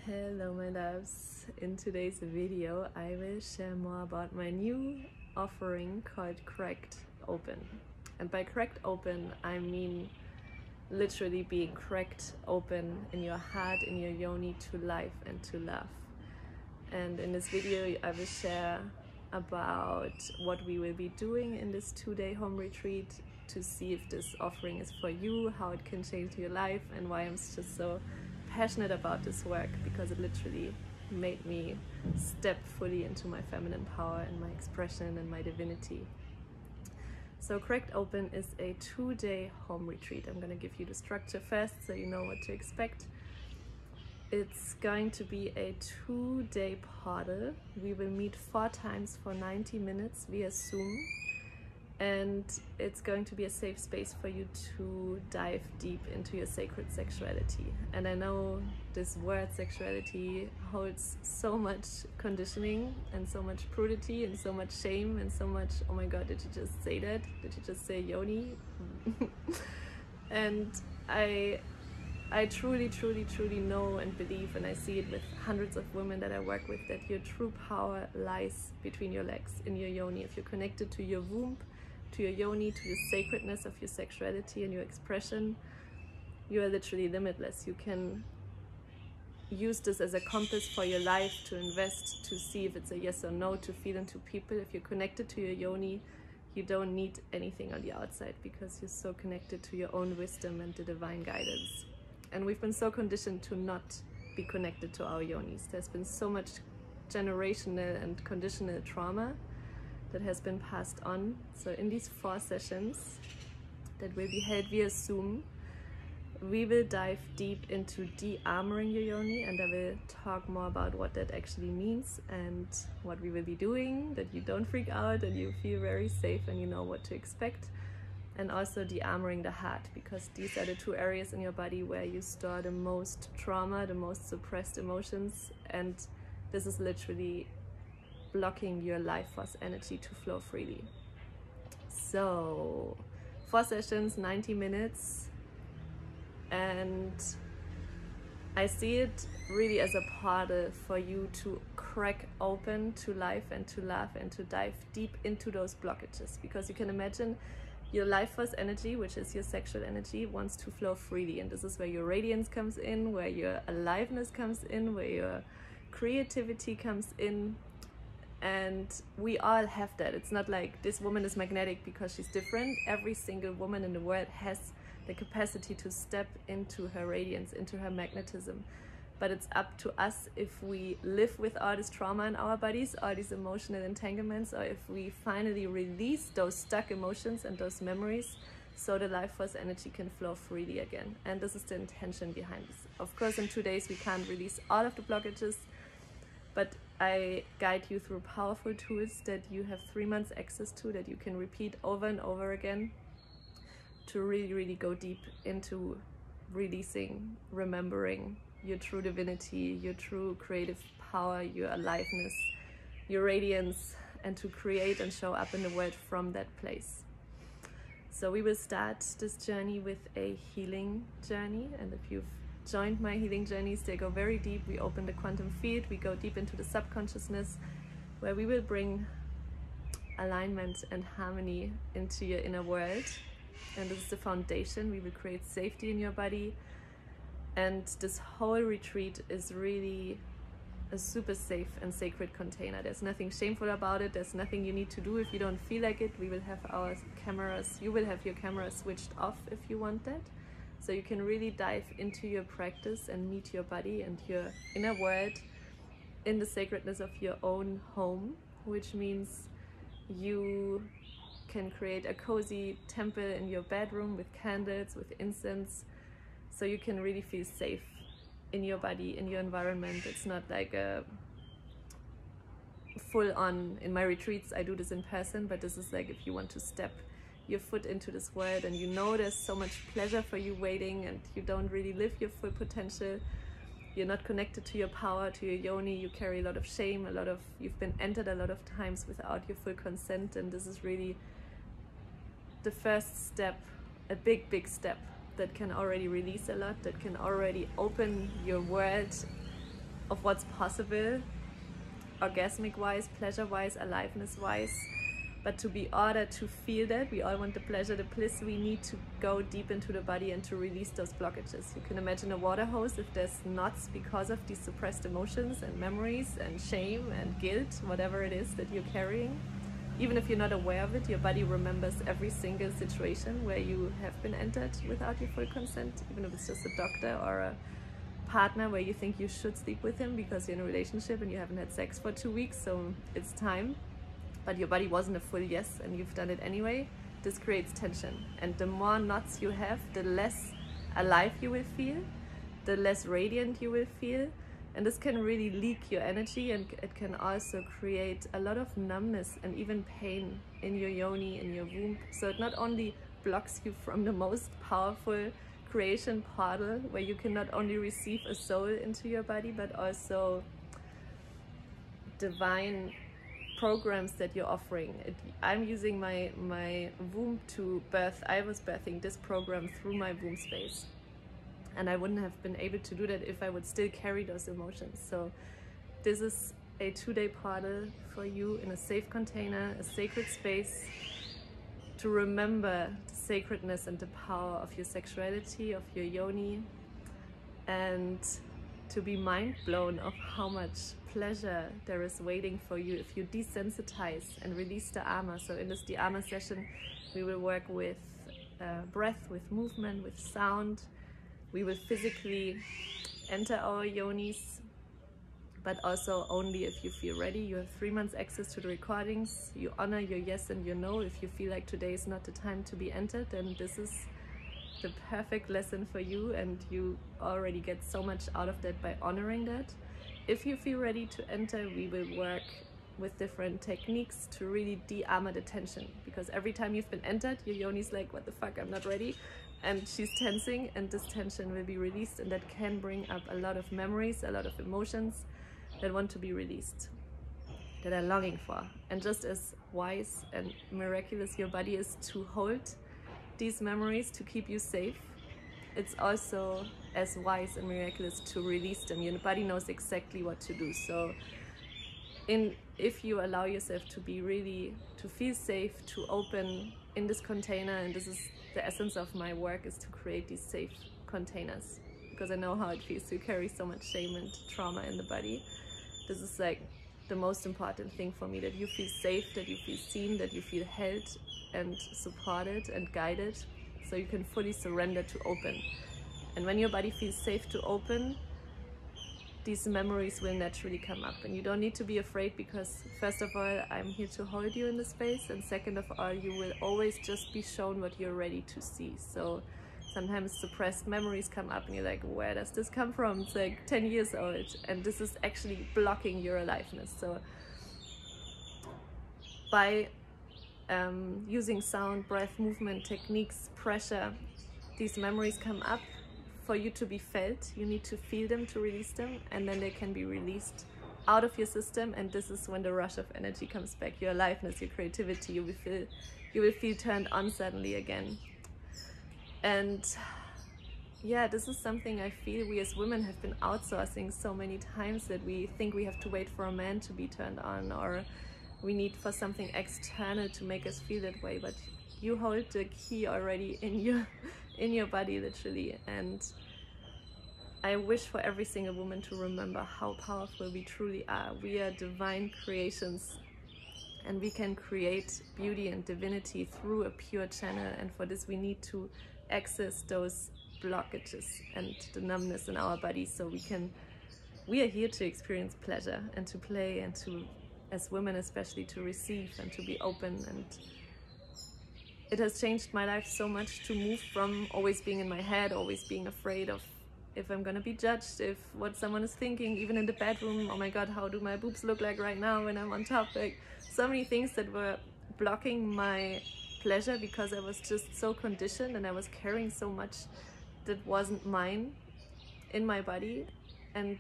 Hello my loves, in today's video I will share more about my new offering called Cracked Open. And by cracked open I mean literally being cracked open in your heart, in your yoni, to life and to love. And in this video I will share about what we will be doing in this 2-day home retreat to see if this offering is for you, how it can change your life, and why I'm just so passionate about this work, because it literally made me step fully into my feminine power and my expression and my divinity. So Cracked Open is a 2-day home retreat. I'm going to give you the structure first so you know what to expect. It's going to be a 2-day portal. We will meet 4 times for 90 minutes via Zoom. And it's going to be a safe space for you to dive deep into your sacred sexuality. And I know this word sexuality holds so much conditioning and so much prudity and so much shame and so much, oh my god, did you just say that? Did you just say Yoni? And I truly know and believe, and I see it with hundreds of women that I work with, that your true power lies between your legs, in your yoni. If you're connected to your womb, to your yoni, to the sacredness of your sexuality and your expression, you are literally limitless. You can use this as a compass for your life, to invest, to see if it's a yes or no, to feel into people. If you're connected to your yoni, you don't need anything on the outside, because you're so connected to your own wisdom and the divine guidance. And we've been so conditioned to not be connected to our yonis. There's been so much generational and conditional trauma that has been passed on. So in these 4 sessions that will be held via Zoom, we will dive deep into de-armoring your yoni, and I will talk more about what that actually means and what we will be doing, that you don't freak out and you feel very safe and you know what to expect. And also de-armoring the heart, because these are the 2 areas in your body where you store the most trauma, the most suppressed emotions, and this is literally blocking your life force energy to flow freely. So 4 sessions, 90 minutes, and I see it really as a portal for you to crack open to life and to love and to dive deep into those blockages, because you can imagine your life force energy, which is your sexual energy, wants to flow freely, and this is where your radiance comes in, where your aliveness comes in, where your creativity comes in. And we all have that. It's not like this woman is magnetic because she's different. Every single woman in the world has the capacity to step into her radiance, into her magnetism. But it's up to us if we live with all this trauma in our bodies, all these emotional entanglements, or if we finally release those stuck emotions and those memories so the life force energy can flow freely again. And this is the intention behind this. Of course, in 2 days we can't release all of the blockages, but I guide you through powerful tools that you have 3 months access to, that you can repeat over and over again, to really go deep into releasing, remembering your true divinity, your true creative power, your aliveness, your radiance, and to create and show up in the world from that place. So we will start this journey with a healing journey, and if you've joined my healing journeys, they go very deep. We open the quantum field, we go deep into the subconsciousness, where we will bring alignment and harmony into your inner world. And this is the foundation. We will create safety in your body, and this whole retreat is really a super safe and sacred container. There's nothing shameful about it. There's nothing you need to do if you don't feel like it. We will have our cameras, you will have your camera switched off if you want that. So you can really dive into your practice and meet your body and your inner world in the sacredness of your own home, which means you can create a cozy temple in your bedroom with candles, with incense, so you can really feel safe in your body, in your environment. It's not like a full-on, in my retreats I do this in person, but this is like if you want to step your foot into this world and you know there's so much pleasure for you waiting and you don't really live your full potential, you're not connected to your power, to your yoni, you carry a lot of shame, you've been entered a lot of times without your full consent, and this is really the first step, a big step that can already release a lot, that can already open your world of what's possible, orgasmic wise, pleasure wise, aliveness wise. But to be ordered to feel that, we all want the pleasure, the bliss, we need to go deep into the body and to release those blockages. You can imagine a water hose, if there's knots because of these suppressed emotions and memories and shame and guilt, whatever it is that you're carrying. Even if you're not aware of it, your body remembers every single situation where you have been entered without your full consent, even if it's just a doctor or a partner where you think you should sleep with him because you're in a relationship and you haven't had sex for 2 weeks, so it's time. But your body wasn't a full yes and you've done it anyway. This creates tension. And the more knots you have, the less alive you will feel, the less radiant you will feel. And this can really leak your energy, and it can also create a lot of numbness and even pain in your yoni, in your womb. So it not only blocks you from the most powerful creation portal, where you can not only receive a soul into your body, but also divine programs that you're offering. I'm using my womb to birth. I was birthing this program through my womb space, and I wouldn't have been able to do that if I would still carry those emotions. So this is a 2-day portal for you in a safe container, a sacred space, to remember the sacredness and the power of your sexuality, of your yoni, and to be mind blown of how much pleasure there is waiting for you if you desensitize and release the armor. So in this de-armor session, we will work with breath, with movement, with sound. We will physically enter our yonis, but also only if you feel ready. You have 3 months access to the recordings. You honor your yes and your no. If you feel like today is not the time to be entered, then this is the perfect lesson for you, and you already get so much out of that by honoring that. If you feel ready to enter, we will work with different techniques to really de-armor the tension, because every time you've been entered, your yoni's like, what the fuck, I'm not ready, and she's tensing, and this tension will be released, and that can bring up a lot of memories, a lot of emotions that want to be released, that are longing for. And just as wise and miraculous your body is to hold these memories to keep you safe, it's also as wise and miraculous to release them. Your body knows exactly what to do. So if you allow yourself to feel safe, to open in this container, and this is the essence of my work, is to create these safe containers, because I know how it feels to carry so much shame and trauma in the body. This is like the most important thing for me, that you feel safe, that you feel seen, that you feel held and supported and guided, so you can fully surrender to open. And when your body feels safe to open, these memories will naturally come up, and you don't need to be afraid, because first of all, I'm here to hold you in the space, and second of all, you will always just be shown what you're ready to see. So sometimes suppressed memories come up and you're like, where does this come from? It's like 10 years old, and this is actually blocking your aliveness. So by using sound, breath, movement, techniques, pressure, these memories come up for you to be felt. You need to feel them to release them, and then they can be released out of your system, and this is when the rush of energy comes back, your aliveness, your creativity. You will feel turned on suddenly again. And yeah, this is something I feel we as women have been outsourcing so many times, that we think we have to wait for a man to be turned on, or we need for something external to make us feel that way. But you hold the key already in your body, literally. And I wish for every single woman to remember how powerful we truly are. We are divine creations, and we can create beauty and divinity through a pure channel. And for this, we need to access those blockages and the numbness in our body, so we are here to experience pleasure and to play, and to, as women especially, to receive and to be open. And it has changed my life so much to move from always being in my head, always being afraid of if I'm gonna be judged, if what someone is thinking, even in the bedroom, oh my god, how do my boobs look like right now when I'm on top? Like, so many things that were blocking my pleasure, because I was just so conditioned, and I was carrying so much that wasn't mine in my body. And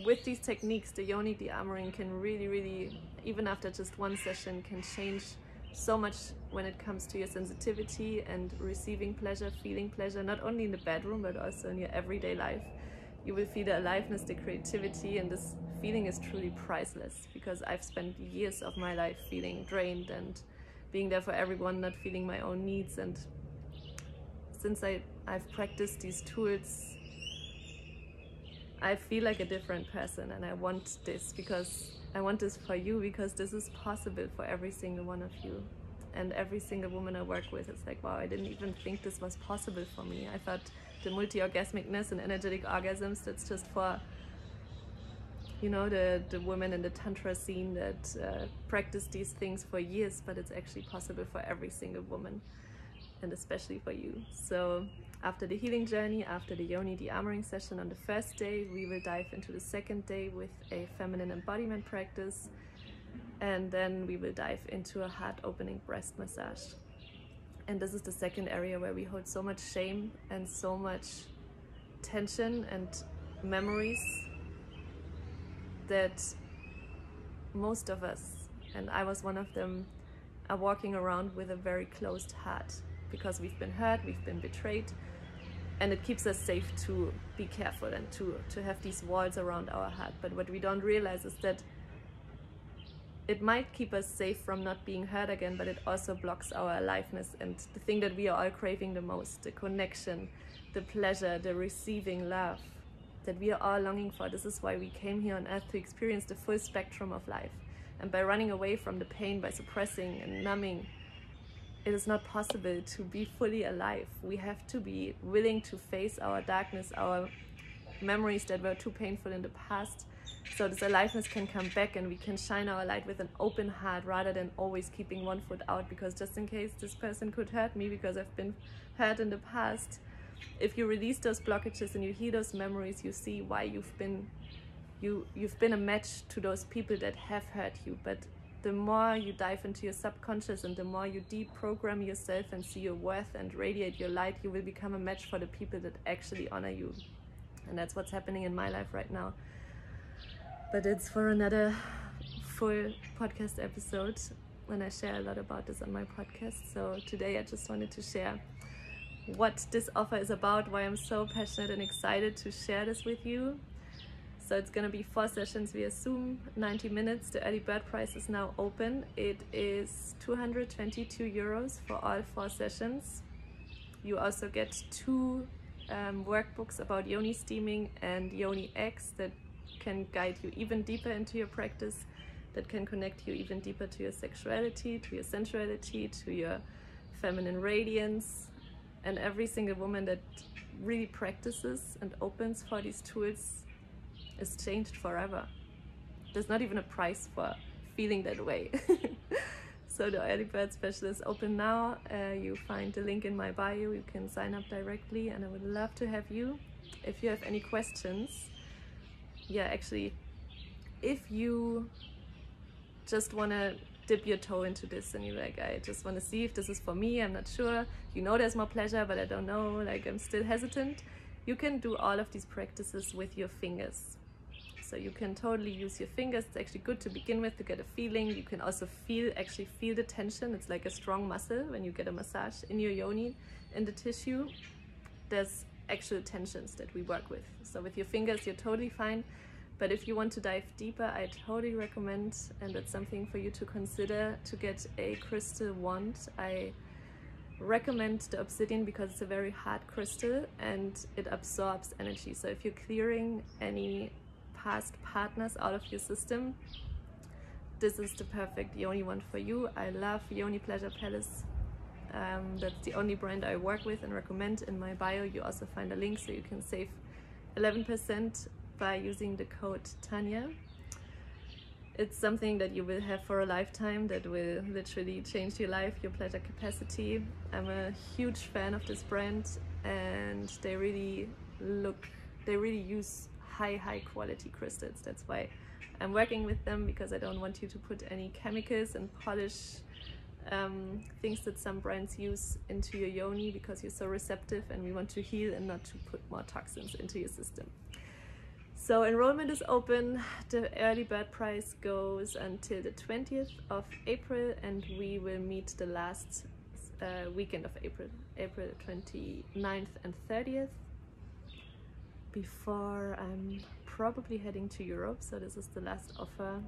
with these techniques, the yoni de-armoring can really, even after just one session, can change so much when it comes to your sensitivity and receiving pleasure, feeling pleasure, not only in the bedroom but also in your everyday life. You will feel the aliveness, the creativity, and this feeling is truly priceless, because I've spent years of my life feeling drained and being there for everyone, not feeling my own needs. And since I've practiced these tools, I feel like a different person, and I want this for you, because this is possible for every single one of you. And every single woman I work with, it's like, wow, I didn't even think this was possible for me. I thought the multi-orgasmicness and energetic orgasms, that's just for, you know, the women in the tantra scene that practice these things for years, but it's actually possible for every single woman, and especially for you. So after the healing journey, after the Yoni de-armoring session on the first day, we will dive into the second day with a feminine embodiment practice, and then we will dive into a heart-opening breast massage. And this is the second area where we hold so much shame and so much tension and memories that most of us, and I was one of them, are walking around with a very closed heart, because we've been hurt, we've been betrayed, and it keeps us safe to be careful and to have these walls around our heart. But what we don't realize is that it might keep us safe from not being hurt again, but it also blocks our aliveness and the thing that we are all craving the most, the connection, the pleasure, the receiving love that we are all longing for. This is why we came here on earth, to experience the full spectrum of life. And by running away from the pain, by suppressing and numbing, it is not possible to be fully alive. We have to be willing to face our darkness, our memories that were too painful in the past, so this aliveness can come back and we can shine our light with an open heart, rather than always keeping one foot out, because just in case this person could hurt me because I've been hurt in the past. If you release those blockages and you heal those memories, you see why you've been a match to those people that have hurt you. But the more you dive into your subconscious and the more you deprogram yourself and see your worth and radiate your light, you will become a match for the people that actually honor you. And that's what's happening in my life right now. But it's for another full podcast episode, when I share a lot about this on my podcast. So today I just wanted to share what this offer is about, why I'm so passionate and excited to share this with you. So it's going to be 4 sessions via Zoom, 90 minutes. The early bird price is now open. It is 222 euros for all 4 sessions. You also get 2 workbooks about Yoni steaming and Yoni X that can guide you even deeper into your practice, that can connect you even deeper to your sexuality, to your sensuality, to your feminine radiance. And every single woman that really practices and opens for these tools is changed forever. There's not even a price for feeling that way. So the early bird special is open now. You find the link in my bio. You can sign up directly, and I would love to have you. If you have any questions, actually, if you just want to dip your toe into this and you're like, I just want to see if this is for me, I'm not sure, you know, there's more pleasure, but I don't know, like I'm still hesitant, you can do all of these practices with your fingers. So you can totally use your fingers. It's actually good to begin with, to get a feeling. You can also actually feel the tension. It's like a strong muscle when you get a massage in your yoni, in the tissue. There's actual tensions that we work with. So with your fingers, you're totally fine. But if you want to dive deeper, I totally recommend, and that's something for you to consider, to get a crystal wand. I recommend the obsidian because it's a very hard crystal and it absorbs energy. So if you're clearing any past partners out of your system, this is the perfect Yoni wand for you. I love Yoni Pleasure Palace. That's the only brand I work with and recommend. In my bio you also find a link so you can save 11% by using the code Tanya. It's something that you will have for a lifetime, that will literally change your life, your pleasure capacity. I'm a huge fan of this brand, and they really use high quality crystals. That's why I'm working with them, because I don't want you to put any chemicals and polish things that some brands use into your yoni, because you're so receptive, and we want to heal and not to put more toxins into your system. So enrollment is open. The early bird price goes until the 20th of April, and we will meet the last weekend of April 29th and 30th. before I'm probably heading to Europe. So this is the last offer,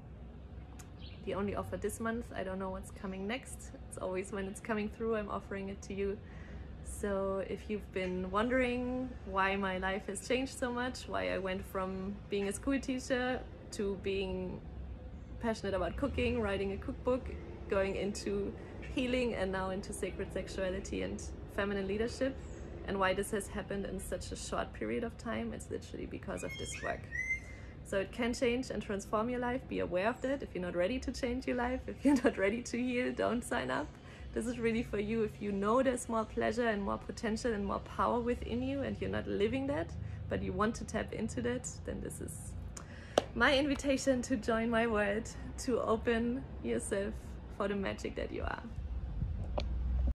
the only offer this month. I don't know what's coming next. It's always when it's coming through, I'm offering it to you. So if you've been wondering why my life has changed so much, why I went from being a school teacher to being passionate about cooking, writing a cookbook, going into healing, and now into sacred sexuality and feminine leadership, and why this has happened in such a short period of time, it's literally because of this work. So it can change and transform your life. Be aware of that. If you're not ready to change your life, if you're not ready to heal, don't sign up. This is really for you. If you know there's more pleasure and more potential and more power within you and you're not living that, but you want to tap into that, then this is my invitation to join my world, to open yourself for the magic that you are.